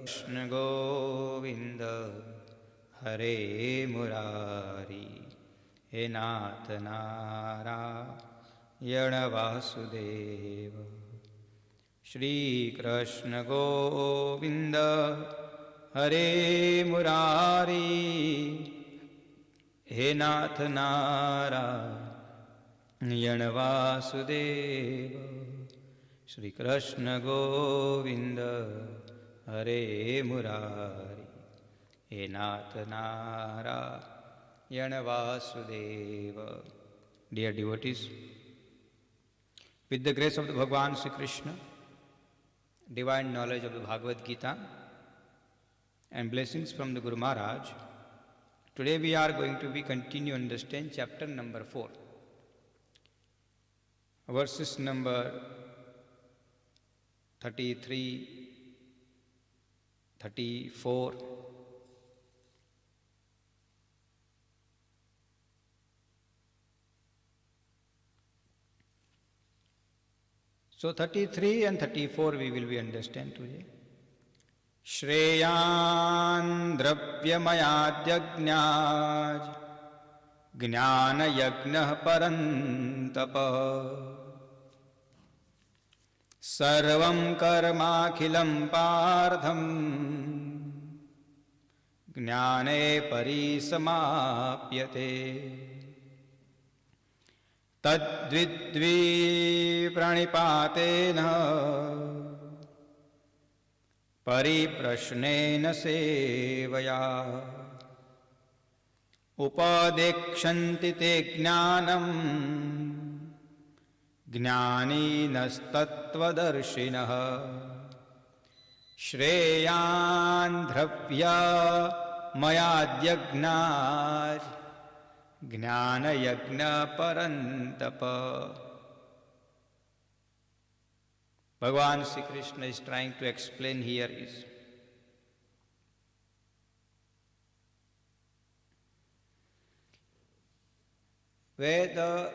Krishna Govinda Hare Murari He Nath Narayana Vasudeva Shri Krishna Govinda Hare Murari He Nath Narayana Vasudeva Shri Krishna Govinda Hare Murari He Nath Narayana Vasudeva. Dear devotees, with the grace of the Bhagwan Sri Krishna, divine knowledge of the Bhagavad Gita, and blessings from the Guru Maharaj, today we are going to be continue understand chapter number 4, verses number 33, 34, so 33 and 34 we will be understand today. Shreyan dravyamayadyajnaj jnana yagnah parantapa sarvam karmakhilam partham jnane parisamapyate tadvidvi pranipatena pariprashnena sevaya upadekshanti te jnanam ज्ञानिनस्तत्त्वदर्शिनः श्रेयान् द्रव्यमयाद्यज्ञात् ज्ञानयज्ञपरन्तप. Bhagavan Sri Krishna is trying to explain here is where the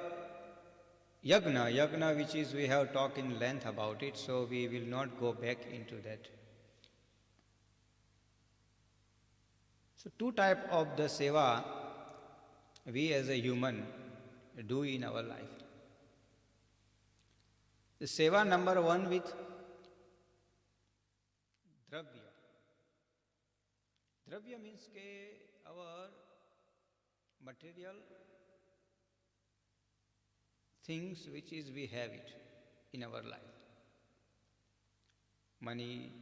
Yagna which is we have talked in length about it, so we will not go back into that. So two type of the seva we as a human do in our life. The seva number one with dravya. Dravya means our material things which is we have it in our life. Money,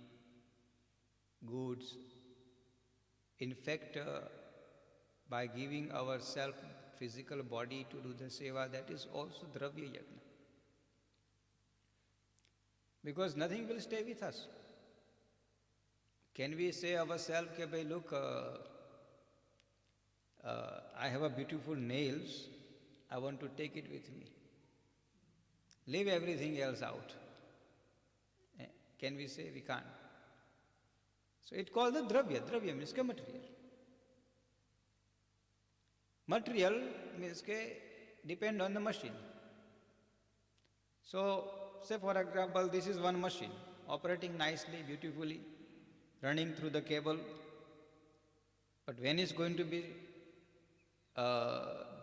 goods. In fact, by giving ourself physical body to do the seva, that is also dravya yagna. Because nothing will stay with us. Can we say ourselves, okay, look, I have a beautiful nails, I want to take it with me. Leave everything else out. Can we say? We can't. So it called the dravya. Dravya means material. Material means depend on the machine. So say for example, this is one machine operating nicely, beautifully, running through the cable. But when it's going to be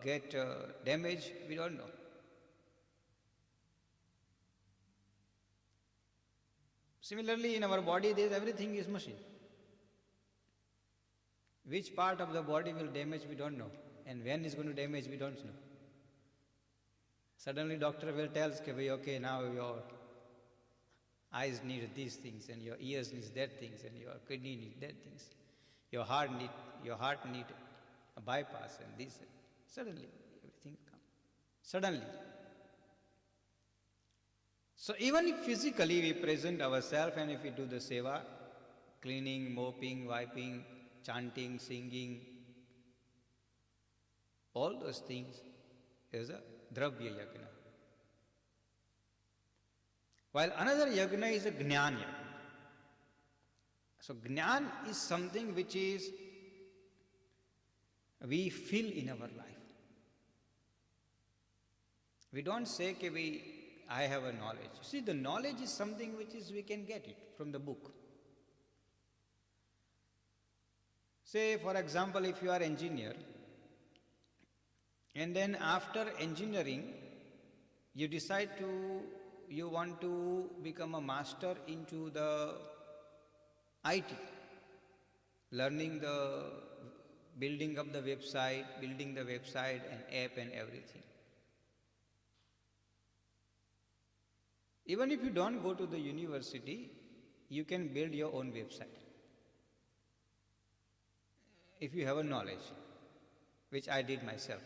get damaged, we don't know. Similarly, in our body, everything is machine. Which part of the body will damage, we don't know. And when it's going to damage, we don't know. Suddenly, doctor will tell us, okay, now your eyes need these things, and your ears need that things, and your kidney needs that things. Your heart need a bypass, and this. Suddenly, everything comes. Suddenly. So even if physically we present ourselves and if we do the seva, cleaning, mopping, wiping, chanting, singing, all those things is a dravya yagna. While another yagna is a jnana yagna. So jnana is something which is we feel in our life. We don't say I have a knowledge. See, the knowledge is something which is we can get it from the book. Say, for example, if you are engineer, and then after engineering, you decide you want to become a master into the IT, learning the building up the website, and app and everything. Even if you don't go to the university, you can build your own website. If you have a knowledge, which I did myself.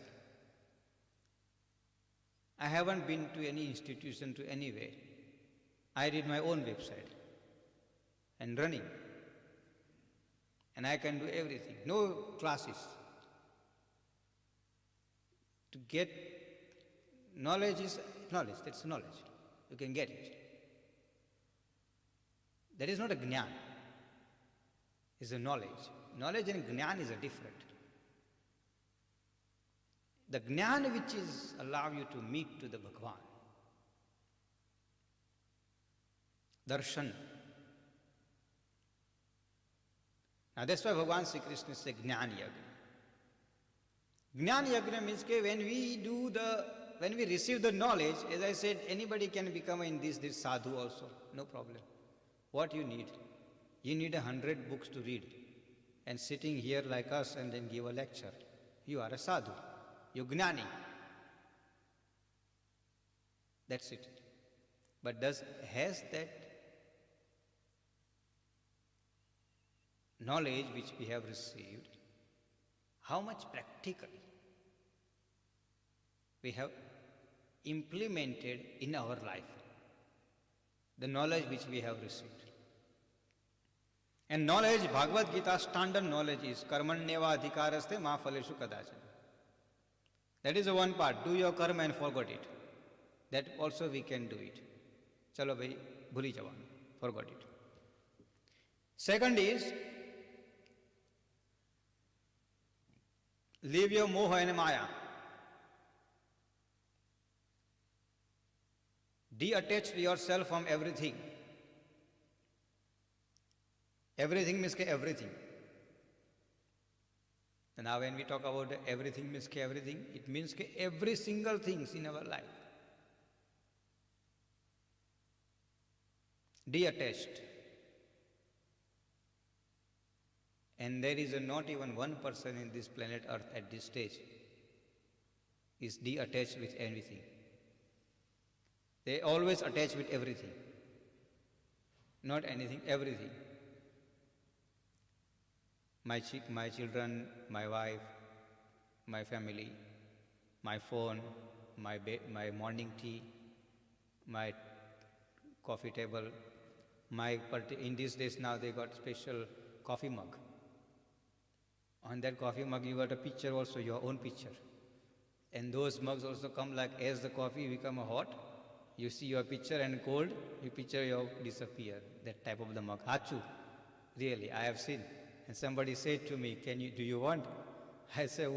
I haven't been to any institution to anywhere. I did my own website and running. And I can do everything. No classes. To get knowledge is knowledge. That's knowledge. You can get it. That is not a jnana. It's a knowledge. Knowledge and jnana is a different. The jnana which is allow you to meet to the Bhagwan. Darshan. Now that's why Bhagwan Sri Krishna says Jnana Yagna. Jnana Yagna means that when we receive the knowledge, as I said, anybody can become in this sadhu also, no problem. What you need? You need 100 books to read. And sitting here like us and then give a lecture. You are a sadhu. You're gnani. That's it. But has that knowledge which we have received, how much practically we have implemented in our life the knowledge which we have received? And knowledge, Bhagavad Gita standard knowledge is karmanyeva adhikaraste ma phaleshu kadachana. That is the one part. Do your karma and forget it. That also we can do it. Chalo bhai, bhuli jawan. Forgot it. Second is, leave your moha and maya. Detach yourself from everything. Everything means everything. And now when we talk about everything means everything, it means every single thing in our life. Detached. And there is not even one person in this planet Earth at this stage is detached with anything. They always attach with everything. Not anything, everything. My children, my wife, my family, my phone, my morning tea, my coffee table, in these days now they got special coffee mug. On that coffee mug you got a picture also, your own picture. And those mugs also come like as the coffee become hot, you see your picture, and cold, your picture disappear. That type of the mug. Hachu, really, I have seen. And somebody said to me, do you want? I said,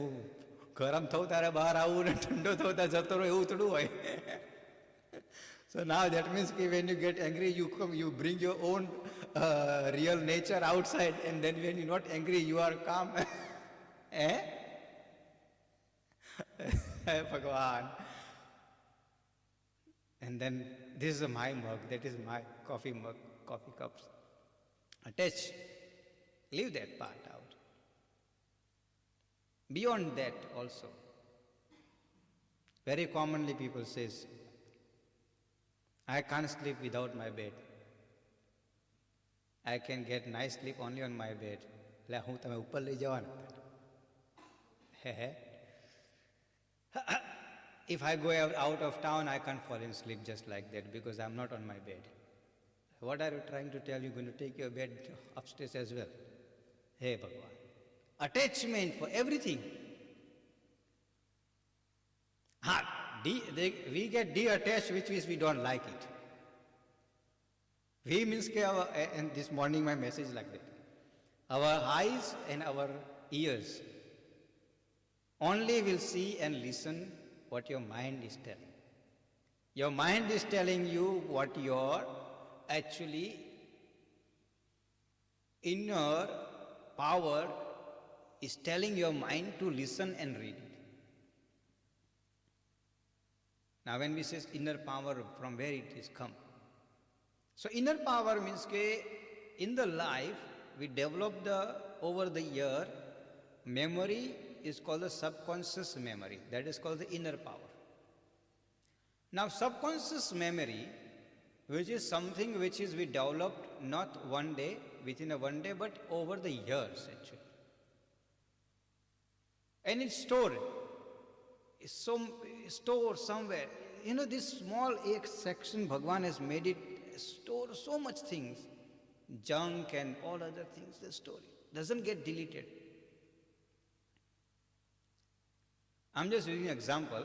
garam thau tare bahar avu ne thando thau ta jato rahe evu thodu hoy. So now that means when you get angry, you bring your own real nature outside, and then when you're not angry, you are calm. Eh? Bhagwan. And then this is my mug, that is my coffee mug, coffee cups. Attach. Leave that part out. Beyond that also, very commonly people says, I can't sleep without my bed. I can get nice sleep only on my bed. If I go out of town, I can't fall in sleep just like that because I'm not on my bed. What are you trying to tell? You're going to take your bed upstairs as well? Hey Bhagwan. Attachment for everything. We get detached, which means we don't like it. We means and this morning my message like that. Our eyes and our ears only will see and listen what your mind is telling. Your mind is telling you what your actually inner power is telling your mind to listen and read it. Now when we say inner power, from where it is come? So inner power means that in the life we develop over the year, memory is called the subconscious memory. That is called the inner power. Now subconscious memory, which is something which is we developed not one day, within a one day, but over the years actually. And it's stored. It's stored somewhere. This small section, Bhagwan has made it store so much things, junk and all other things, the story doesn't get deleted. I'm just giving an example.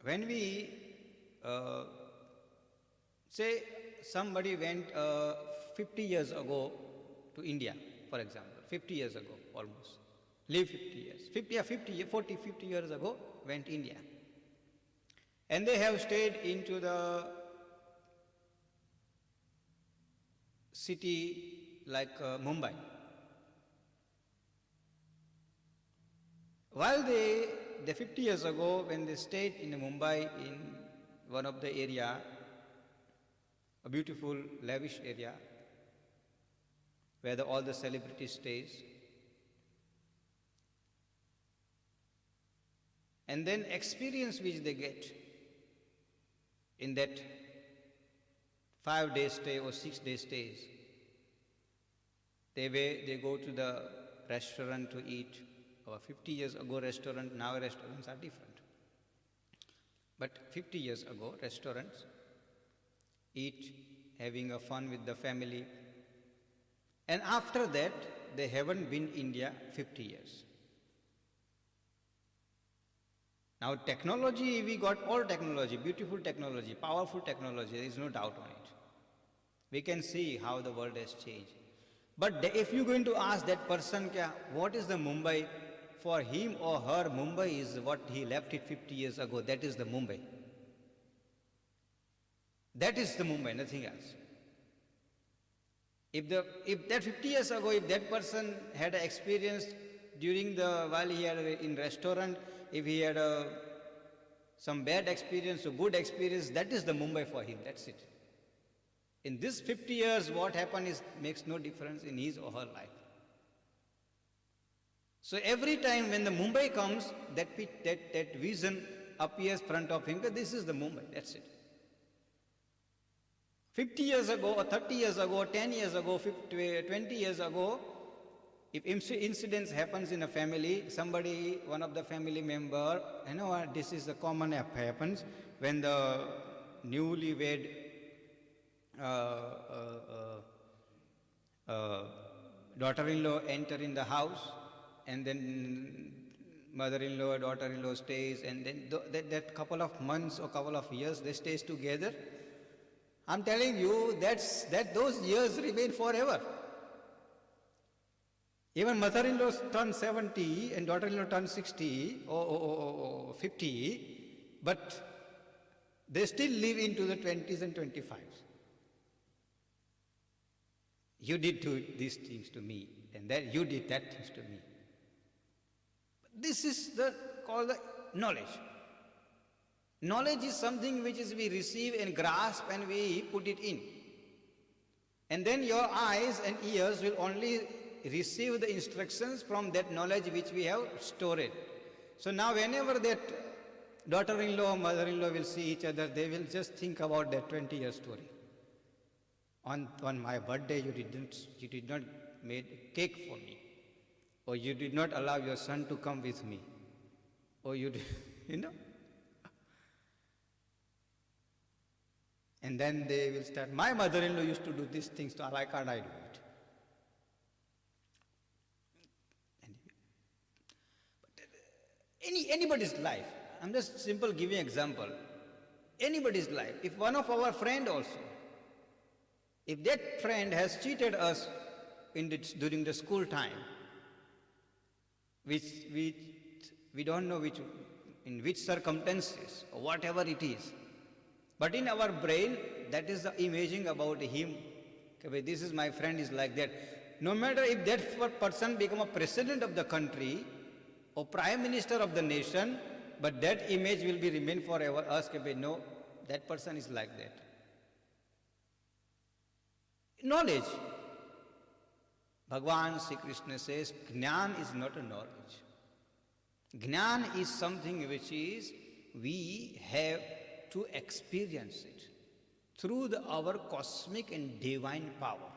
When we say somebody went 50 years ago to India, for example, 50 years ago almost, live 50 years, 40, 50 years ago went India. And they have stayed into the city like Mumbai. While they 50 years ago, when they stayed in Mumbai in one of the area, a beautiful, lavish area, where all the celebrities stays, and then experience which they get in that 5-day stay or 6-day stays, they go to the restaurant to eat. Or 50 years ago restaurant, now restaurants are different. But 50 years ago restaurants, eat, having a fun with the family. And after that, they haven't been India 50 years. Now technology, we got all technology, beautiful technology, powerful technology, there is no doubt on it. We can see how the world has changed. But if you're going to ask that person, what is the Mumbai? For him or her, Mumbai is what he left it 50 years ago. That is the Mumbai. That is the Mumbai, nothing else. If that 50 years ago, if that person had experienced while he had in restaurant, if he had some bad experience or good experience, that is the Mumbai for him. That's it. In this 50 years, what happened makes no difference in his or her life. So every time when the Mumbai comes, that vision appears front of him, that this is the Mumbai, that's it. 50 years ago, or 30 years ago, 10 years ago, 20 years ago, if incidents happens in a family, one of the family member, this is a common happens, when the newlywed daughter-in-law enter in the house, and then mother-in-law, daughter-in-law stays, and then that couple of months or couple of years they stays together. I'm telling you that those years remain forever. Even mother-in-law turns 70 and daughter-in-law turns 60 or 50, but they still live into the 20s and 25s. You did these things to me, and that you did that things to me. This is called the knowledge. Knowledge is something which we receive and grasp and we put it in. And then your eyes and ears will only receive the instructions from that knowledge which we have stored. So now whenever that daughter-in-law, mother-in-law will see each other, they will just think about that 20-year story. On my birthday, you did not make a cake for me. Or you did not allow your son to come with me. Or you did, And then they will start, my mother-in-law used to do these things, so why can't I do it? But anybody's life, I'm just simple giving example. Anybody's life, if one of our friend also, if that friend has cheated us during the school time, which we don't know in which circumstances or whatever it is, but in our brain that is the imaging about him. Okay, this is my friend is like that. No matter if that person become a president of the country or prime minister of the nation, but that image will be remain forever. Us, okay, no, that person is like that. Knowledge. Bhagwan Sri Krishna says, Jnana is not a knowledge. Jnana is something which is, we have to experience it through our cosmic and divine power.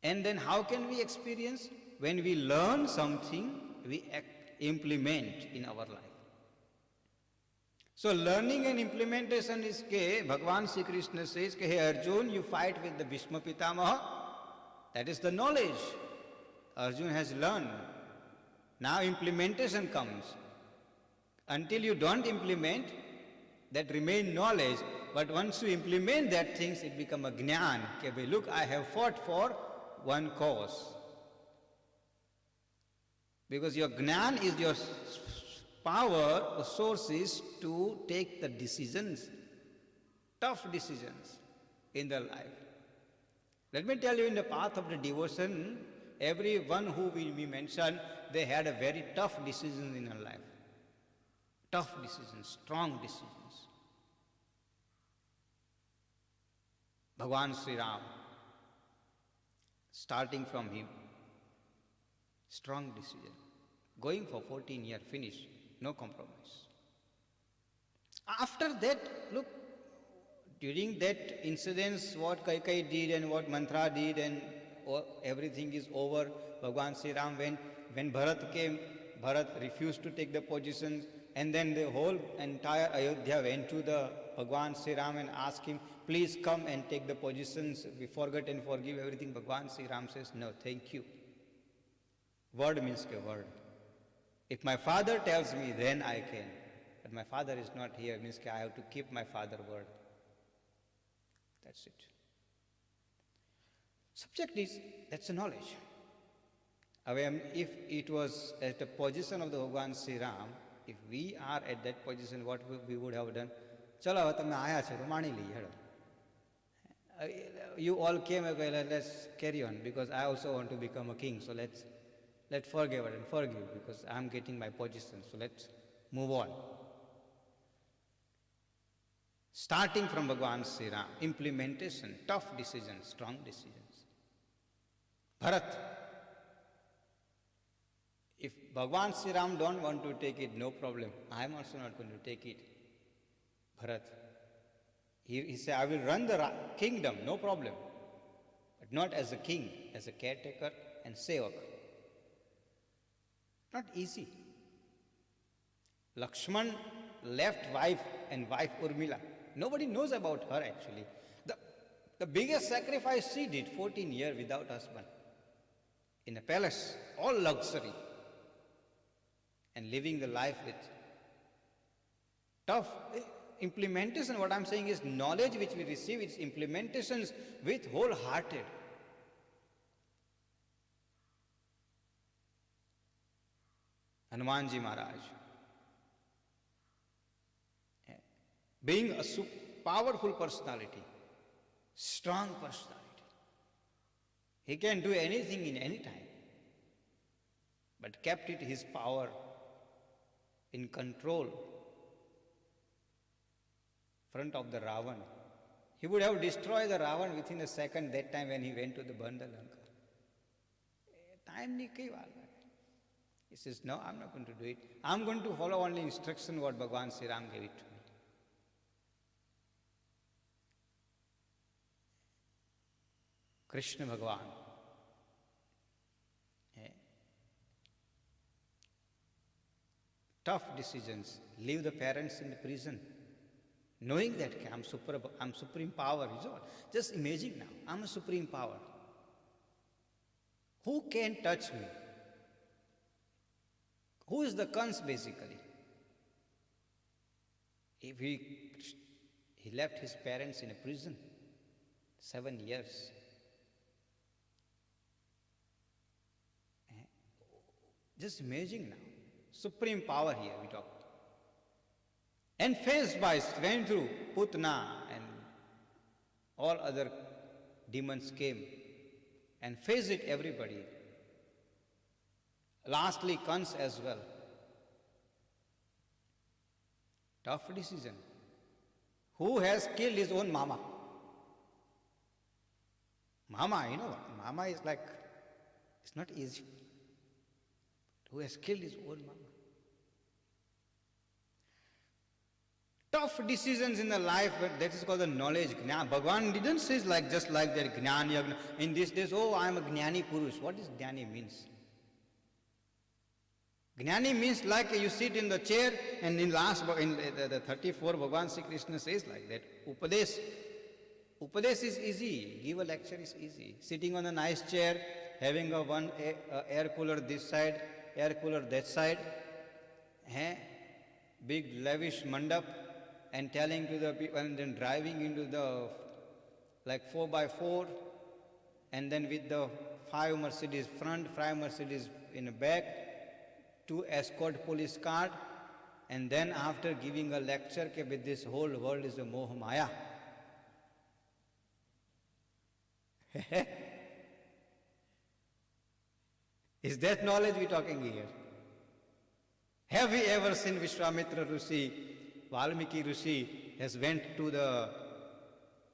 And then how can we experience? When we learn something, we implement in our life. So learning and implementation is Bhagwan Sri Krishna says, hey Arjun, you fight with the Bhishma Pitamaha. That is the knowledge. Arjun has learned. Now implementation comes. Until you don't implement, that remain knowledge. But once you implement that things, it become a jnana. Okay, look, I have fought for one cause. Because your jnana is your power or sources to take the decisions, tough decisions in the life. Let me tell you, in the path of the devotion, everyone who we mentioned, they had a very tough decisions in their life. Tough decisions, strong decisions. Bhagwan Sri Ram, starting from him, strong decision. Going for 14 years, finish, no compromise. After that, look, during that incidents, what Kaikai did and what Mantra did and everything is over. Bhagwan Sri Ram went. When Bharat came, Bharat refused to take the positions, and then the whole entire Ayodhya went to the Bhagwan Sri Ram and asked him, please come and take the positions, we forget and forgive everything. Bhagwan Sri Ram says, no, thank you. Word means a word. If my father tells me, then I can. But my father is not here, means I have to keep my father's word. That's it. Subject is, that's a knowledge. If it was at the position of the Bhagwan Sri Ram, if we are at that position, what we would have done? Chalo, તમે આયા છો તો માણી લઈએ હેડો. You all came, okay, let's carry on, because I also want to become a king, so let's forgive it and forgive, because I'm getting my position, so let's move on. Starting from Bhagwan Sri Ram, implementation, tough decisions, strong decisions. Bharat, if Bhagwan Sri Ram don't want to take it, no problem. I am also not going to take it. Bharat, he said, I will run the kingdom, no problem. But not as a king, as a caretaker and sevak. Not easy. Lakshman left wife and wife Urmila. Nobody knows about her actually. The biggest sacrifice she did, 14 years without husband. In a palace, all luxury. And living the life with tough implementation. What I'm saying is knowledge which we receive, its implementations with wholehearted. Hanumanji Maharaj, being a powerful personality, strong personality, he can do anything in any time, but kept it his power in control front of the Ravan. He would have destroyed the Ravan within a second that time when he went to the Bandha Lanka. Time nahi kai wala. He says, no, I'm not going to do it. I'm going to follow only instruction what Bhagwan Sri Ram gave it to me. Krishna Bhagwan. Tough decisions. Leave the parents in the prison. Knowing that I'm supreme power. Just imagine now, I'm a supreme power. Who can touch me? Who is the Kans basically? If he left his parents in a prison, 7 years. Just imagine now, supreme power here we talk. And faced by, went through Putna and All other demons came and faced it, everybody. Lastly, Kans as well. Tough decision. Who has killed his own mama? Mama, you know, mama is like, it's not easy. Who has killed his own mama? Tough decisions in the life, but that is called the knowledge. Bhagavan didn't say like just like that, Jnani, Yagna. In these days, oh, I am a Jnani Purush. What does Jnani means? Jnani means like you sit in the chair, and in the 34, Bhagavan Sri Krishna says like that. Upadesh is easy. Give a lecture is easy. Sitting on a nice chair, having a one air cooler this side, air cooler that side, big lavish mandap, and telling to the people, and then driving into the like 4x4, and then with the 5 Mercedes front, 5 Mercedes in the back, 2 escort police car, and then after giving a lecture with this whole world is a moh maya. Is that knowledge we talking here? Have we ever seen Vishwamitra Rishi, Valmiki Rishi has went to the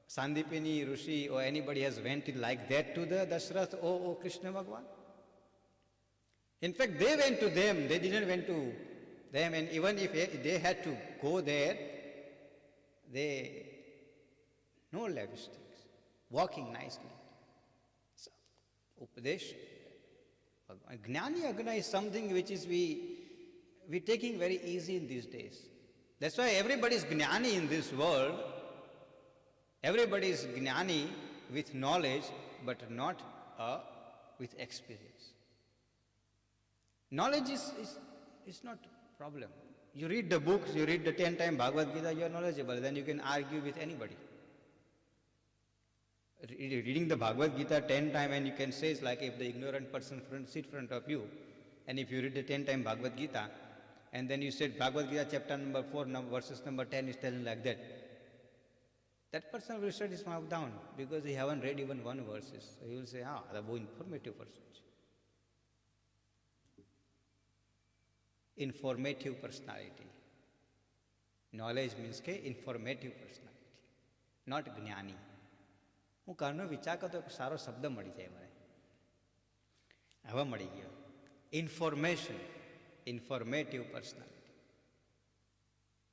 Sandipini Rishi, or anybody has went like that to the Dashrath, oh Krishna Bhagwan? In fact, they went to them, they didn't went to them, and even if they had to go there, they, no lavish things, walking nicely. So, Upadesh, Jnani Agna is something which is we taking very easy in these days. That's why everybody is Jnani in this world. Everybody is Jnani with knowledge, but not with experience. Knowledge is not a problem. You read the books, you read the 10 times Bhagavad Gita, you are knowledgeable, then you can argue with anybody. Reading the Bhagavad Gita 10 times, and you can say it's like if the ignorant person sit in front of you, and if you read the 10 times Bhagavad Gita, and then you said Bhagavad Gita chapter number 4, verses number 10 is telling like that, that person will shut his mouth down because he haven't read even one verses. So he will say, the very informative person. Informative personality. Knowledge means informative personality, not Jnani. હું કારનો વિચાર કરતો એક સારો શબ્દ મળી જાય મને, હવે મળી ગયો. Informative personality.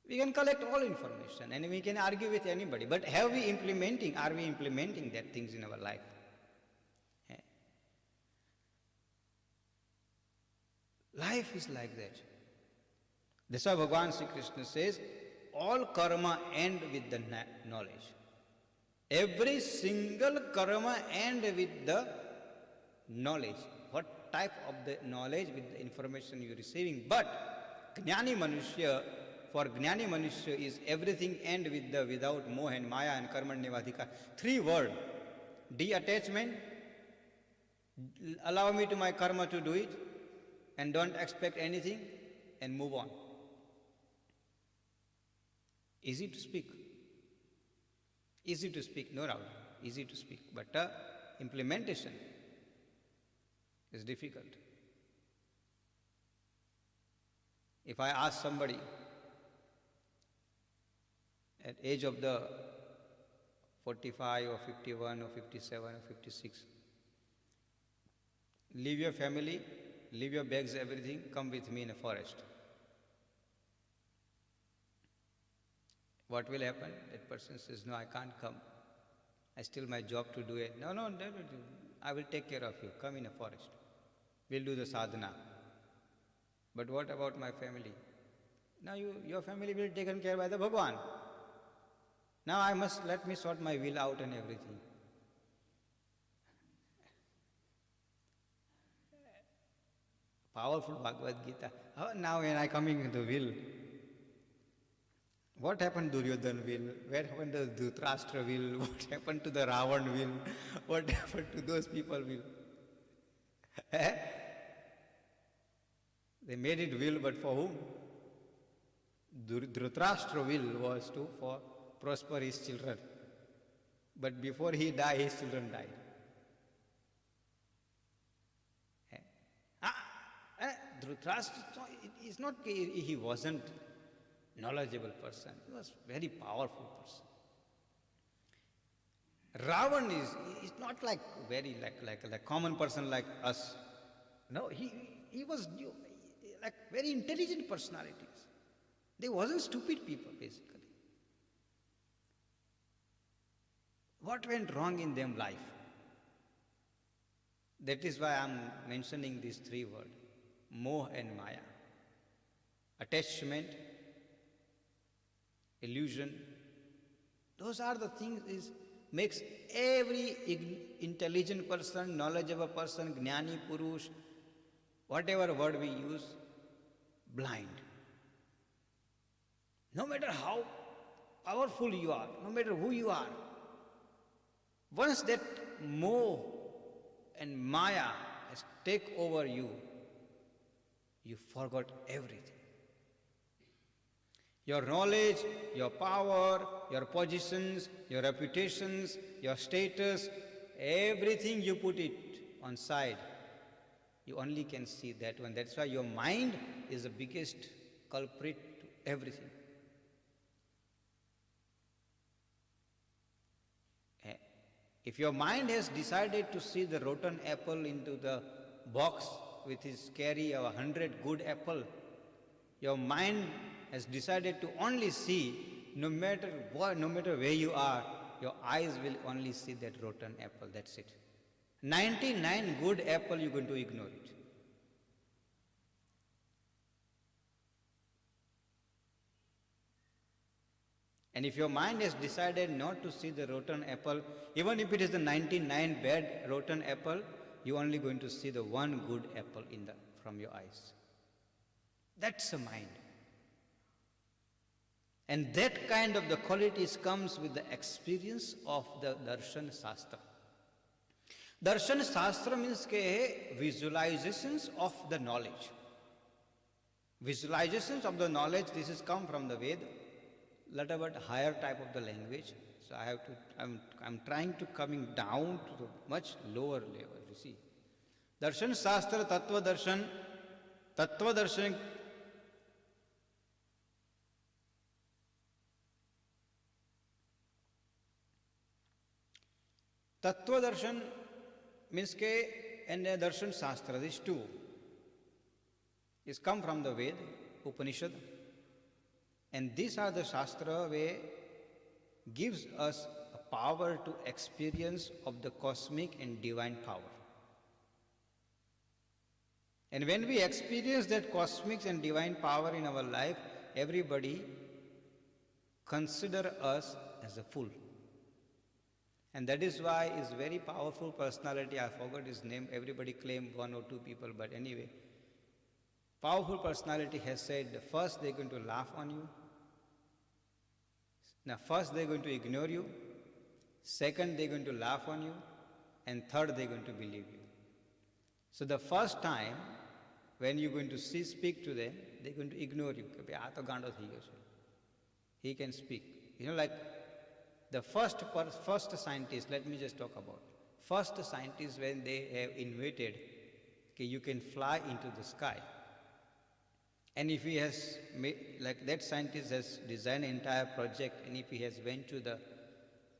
We can collect all information and we can argue with anybody, but are we implementing that things in our life? Life is like that. That's why Bhagavan Sri Krishna says, all karma end with the knowledge. Every single karma end with the knowledge. What type of the knowledge? With the information you're receiving. But Jnani Manushya, for Jnani Manushya is everything end with the without moha and maya and karmanyavadhika. 3 words. Detachment, allow me to my karma to do it, and don't expect anything, and move on. Easy to speak. Easy to speak, no doubt. Easy to speak. But implementation is difficult. If I ask somebody at age of the 45 or 51 or 57 or 56, leave your family, leave your bags, everything, come with me in a forest. What will happen? That person says, no, I can't come. I still my job to do it. No, I will take care of you. Come in a forest. We'll do the sadhana. But what about my family? Now your family will be taken care by the Bhagwan. Now let me sort my will out and everything. Powerful Bhagavad Gita. Now when I coming into the will, what happened to Duryodhana will? What happened to Dhritarashtra will? What happened to the Ravan will? What happened to those people will? They made it will, but for whom? Dhritarashtra will was for prosper his children. But before he died, his children died. Dhritarashtra is not he wasn't knowledgeable person. He was very powerful person. Ravan is not like very like a common person like us. No, he was like very intelligent personalities. They wasn't stupid people basically. What went wrong in them life? That is why I am mentioning these three words, Moh and Maya. Attachment, illusion, those are the things makes every intelligent person, knowledgeable person, Jnani Purush, whatever word we use, blind. No matter how powerful you are, no matter who you are, once that Moh and Maya has taken over you, you forgot everything. Your knowledge, your power, your positions, your reputations, your status, everything you put it on side. You only can see that one. That's why your mind is the biggest culprit to everything. If your mind has decided to see the rotten apple into the box with his carry of 100 good apple, your mind has decided to only see, no matter what, no matter where you are, your eyes will only see that rotten apple. That's it. 99 good apple, you're going to ignore it. And if your mind has decided not to see the rotten apple, even if it is the 99 bad rotten apple, you're only going to see the one good apple from your eyes. That's the mind. And that kind of the qualities comes with the experience of the Darshan Shastra. Darshan Shastra means visualizations of the knowledge. Visualizations of the knowledge, this is come from the Veda, little bit higher type of the language. So I'm trying to coming down to the much lower level, you see. Darshan Shastra, Tattva Darshan, Tattva Darshan means and Darshan Shastra, these two is come from the Ved, Upanishad, and these are the Shastra where gives us a power to experience of the cosmic and divine power. And when we experience that cosmic and divine power in our life, everybody consider us as a fool. And that is why is very powerful personality, I forgot his name, everybody claim one or two people, but anyway, powerful personality has said, first they're going to laugh on you, now first they're going to ignore you, second they're going to laugh on you, and third they're going to believe you. So the first time when you're going to speak to them, they're going to ignore you. He can speak. You know, like the first scientist, let me just talk about. First scientists, when they have invented, you can fly into the sky. And if he has made, like that scientist has designed an entire project, and if he has went to the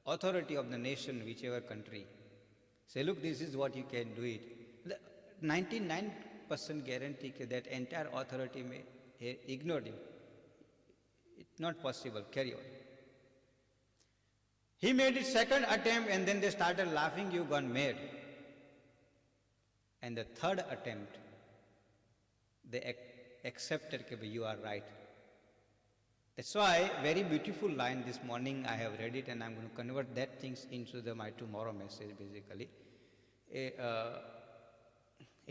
authority of the nation, whichever country, say, look, this is what you can do it. The 99% guarantee that entire authority may ignore him. It's not possible. Carry on. He made his second attempt and then they started laughing, you gone mad. And the third attempt, they accepted that you are right. That's why, very beautiful line this morning, I have read it and I'm going to convert that things into my tomorrow message basically. It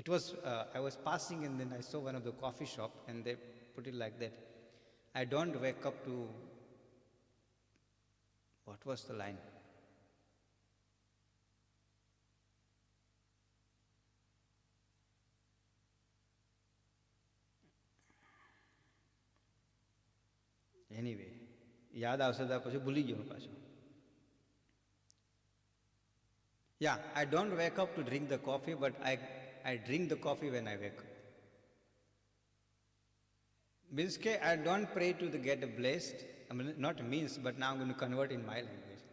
was, I was passing and then I saw one of the coffee shop and they put it like that. I don't wake up to, what was the line? Anyway, યાદ આવશે તો પછી ભૂલી ગયો પાછો. Yeah, I don't wake up to drink the coffee, but I drink the coffee when I wake up. Means I don't pray to get blessed. I mean, not means, but now I'm going to convert in my language.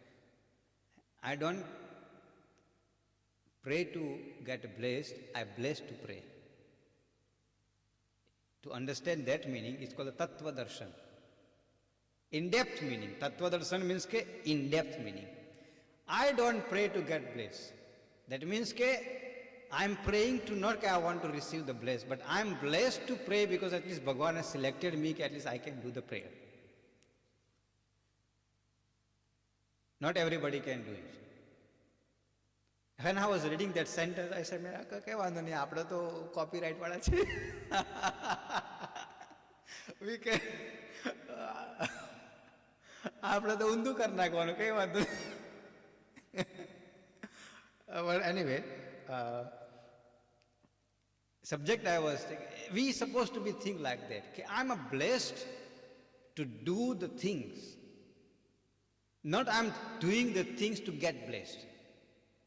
I don't pray to get blessed, I bless to pray. To understand that meaning, it's called the Tattva Darshan. In-depth meaning. Tattva Darshan means in-depth meaning. I don't pray to get blessed. That means I'm praying to not I want to receive the bless, but I'm blessed to pray because at least Bhagavan has selected me, at least I can do the prayer. Not everybody can do it. When I was reading that sentence, I said, "Okay, વાંધો નહીં, આપણે તો copyright વાળા છે. We can આપણે તો ઊંધું કરી નાખવાનું, કઈ વાંધો નહીં." But anyway, subject I was thinking, we supposed to be think like that. I'm blessed to do the things, not I'm doing the things to get blessed.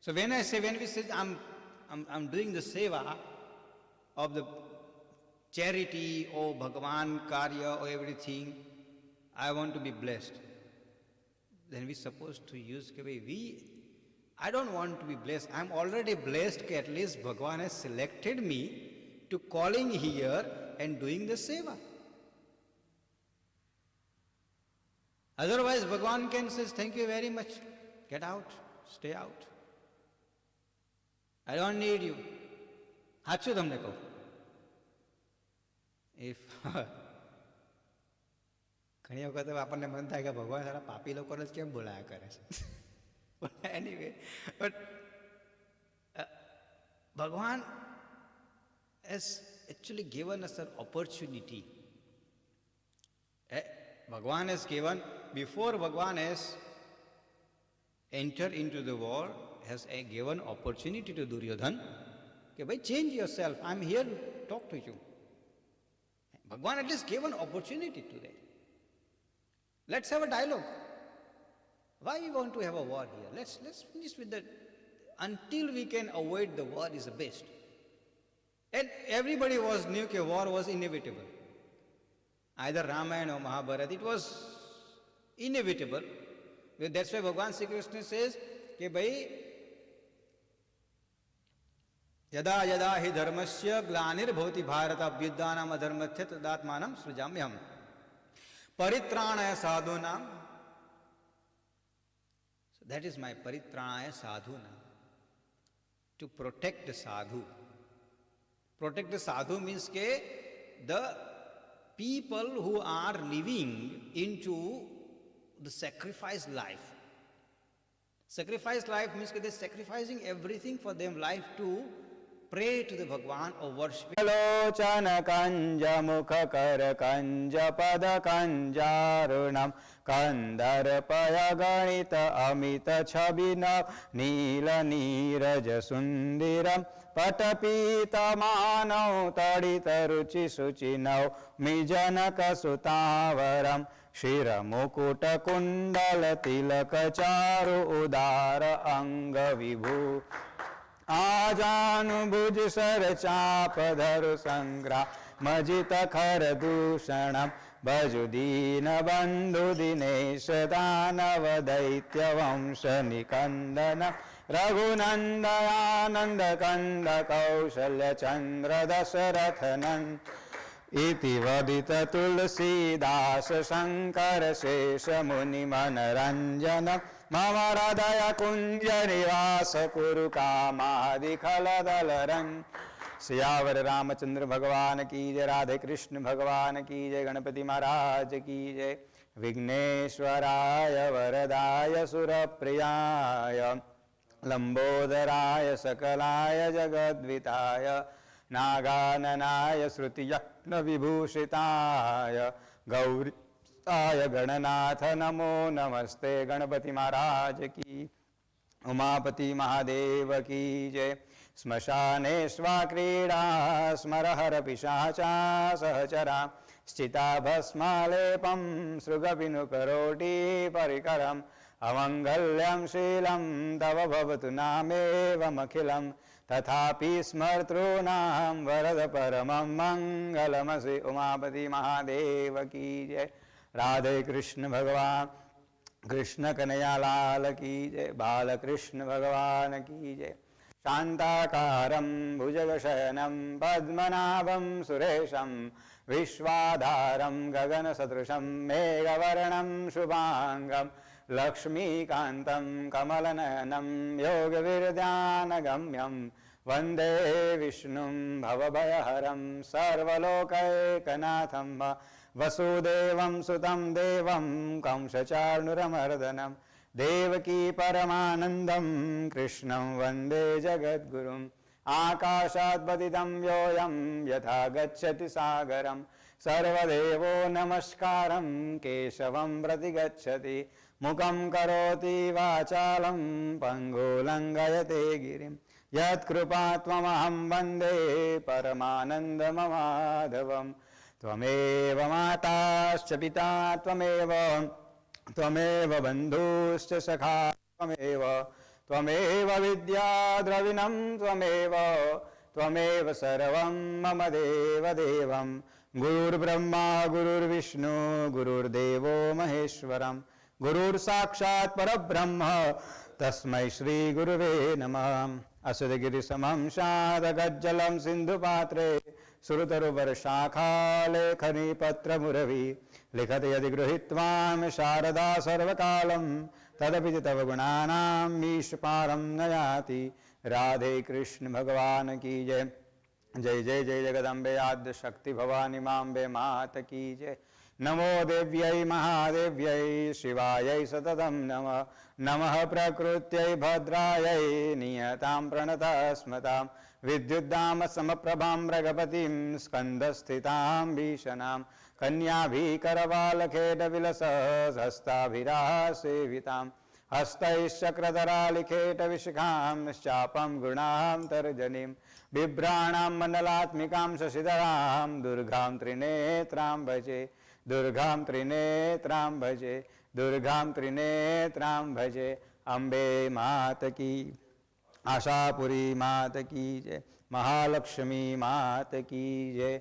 So when we say I'm doing the seva of the charity or Bhagavan Karya or everything, I want to be blessed. Then we supposed to use I don't want to be blessed. I'm already blessed. At least Bhagavan has selected me to calling here and doing the seva. Otherwise, Bhagavan can say, "Thank you very much. Get out. Stay out. I don't need you." Hachu તમને કહું. If ઘણી વખત આપણને મન થાય કે ભગવાન સારા પાપી લોકોને જ કેમ બોલાયા કરે છે. But anyway, but Bhagavan has actually given us an opportunity. Bhagavan has given, before Bhagavan has entered into the war, has given opportunity to Duryodhan. Okay, bhai, change yourself. I'm here to talk to you. Bhagavan at least gave an opportunity to that. Let's have a dialogue. Why we want to have a war here? Let's finish with that. Until we can avoid the war is the best. And everybody knew that war was inevitable. Either Ramayana or Mahabharata, it was inevitable. That's why Bhagavan Sri Krishna says, कि भाई यदा यदा हि धर्मस्य ग्लानिर्भवति भारत अभ्युत्थानम् अधर्मस्य तदात्मानं सृजाम्यहम् परित्राणाय साधूनां. So that is my परित्राणाय साधूनां, to protect the sadhu. Protect the sadhu means the people who are living into the sacrifice life. Sacrifice life means they're sacrificing everything for them life to pray to the Bhagwan or worship. Lochana kanja mukha kara kanja pada kanjarunam kandarpaya ganita amita chabina nila niraja sundiram patapita manau tadita ruchi suchinau mijanaka sutavaram Shira Mukuta Kundala Tilaka Charu Udara Anga Vibhu Ajanu Bhuj Sara Chapadharu Sangra Majita Khara Dushanam Bhajudina Bandhu Dinesha Danava Daitya Vamsha Nikandana Raghunandayananda Kanda Kaushalya Chandra Dasarathanan Iti vadita tulsi dasa shankara shesha muni manaranjana mama radaya kunja nivasa kuru kamadi khaladalaran. Siyavar Ramchandra भगवान की जय, राधे कृष्ण भगवान की जय, गणपति महाराज की जय. विघ्नेश्वराय वरदाय सुरप्रियाय लंबोदराय सकलाय जगद्विताय नागाननाय श्रुतियज्ञ विभूषिताय गौरीताय गणनाथ नमो नमस्ते. गणपति महाराज की, उमापति महादेव की जय. श्मशाने स्वा क्रीडा स्मरहर पिशाचा सहचरा स्थिता भस्मालेपं सृगविनुकरोटी परिकरम् અમંગલ્યમ શીલમ તવ ભવતુ નામેવમખિલમ તથાપિ સ્મર્તॄણામ વરદ પરમં મંગલમસી ઉમાપતિ મહાદેવ કી જય. રાધે કૃષ્ણ ભગવાન કૃષ્ણ કનૈયાલાલ કી જય. બાલકૃષ્ણ ભગવાન કી જય. શાંતાકારમ ભુજગશયનમ પદ્મનાભમ સુરેશમ વિશ્વાધારમ ગગનસદૃશમ મેઘવર્ણમ શુભાંગમ લક્ષ્મીકાંતમ કમલનયનમ યોગવિરધ્યાનગમ્યમ વંદે વિષ્ણું ભવભયહરં સર્વલોકૈકનાથં વસુદેવં સુतं દેવં કંસચાર્ણુરમર્દનમ દેવકી પરમાનંદમ કૃષ્ણં વંદે જગદ્ગુરુમ. આકાશાत् પતિतं યોऽયં યથા ગચ્છતિ સાગરં સર્વદેવો નમસ્કારં કેશવં પ્રતિગચ્છતિ મુખં કરોતિ વાચાલં પંગુલંઘયતે ગિરિં યત્કૃપાત્મમહં વંદે પરમાનંદમમાધવં. ત્વમેવ માતાશ્ચ પિતા ત્વમેવ બંધુશ્ચ સખા ત્વમેવ વિદ્યા દ્રવિણં ત્વમેવ સર્વં મમ દેવદેવં. ગુરુર્બ્રહ્મા ગુરુર્વિષ્ણુ ગુરુર્દેવો મહેશ્વરં ગુરુર સાક્ષાત પરબ્રહ્મ તસ્मै શ્રી ગુરુવે નમઃ. અસદગિરિસમં શાદગજ્જलं સિંધુપાત્રે સુરતરુવરશાખાલેખની પત્રમુરવી લિખત યદિ ગૃહીત્વામ શારદા સર્વકાલમ તદપિ તવ ગુણાનામ ઈશપારમ ન યાતિ. રાધે કૃષ્ણ ભગવાન કી જય. જય જય જય જગદંબે આદ્ય શક્તિ ભવાનીમાંબે માત કી જય. નમો દેવ્યૈ મહાદેવ્યૈ શિવાયૈ સતતં નમઃ. નમઃ પ્રકૃત્યૈ ભદ્રાયૈ નિયતાં પ્રણતસ્મતાં વિદ્યુદ્દામ સમપ્રભાં મૃગપતિં સ્કંદસ્થિતાં ભીષણાં કન્યાભીકરવાલખેટવિલસહસ્તાभिरासेवितां હસ્તૈશ્ચક્રધરાલિખેટવિશિખાं શ્ચાપં ગુણાં તર્જનીં બિભ્રાણાं મંડલાત્મિકાં શશિધરાં દુર્ગાં ત્રિનેત્રાં ભજે દુર્ગાં ત્રિનેત્રાં ભજે દુર્ગાં ત્રિનેત્રાં ભજે. અંબે માત કી આશાપુરી માત કી જય. મહાલક્ષ્મી માત કી જય.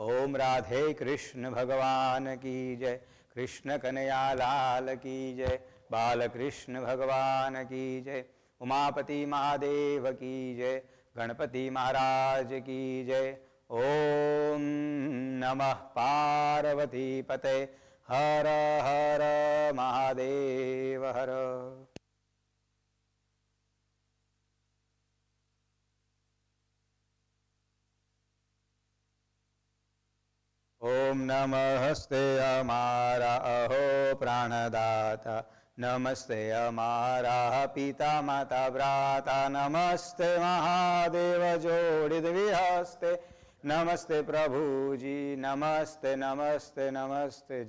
ઓમ રાધે કૃષ્ણ ભગવાન કી જય. કૃષ્ણ કનૈયાલાલ કી જય. બાલકૃષ્ણ ભગવાન કી જય. ઉમાપતિ મહાદેવ કી જય. ગણપતિ મહારાજ કી જય. ઓમ નમઃ પાર્વતી પતે હર હર મહાદેવ હર. ઓમ નમસ્તે અમારા અહો પ્રાણદાતા નમસ્તે અમારા પિતા માતા ભ્રાતા નમસ્તે મહાદેવ જોડિત વિહસ્તે નમસ્તે પ્રભુજી નમસ્તે નમસ્તે નમસ્તે.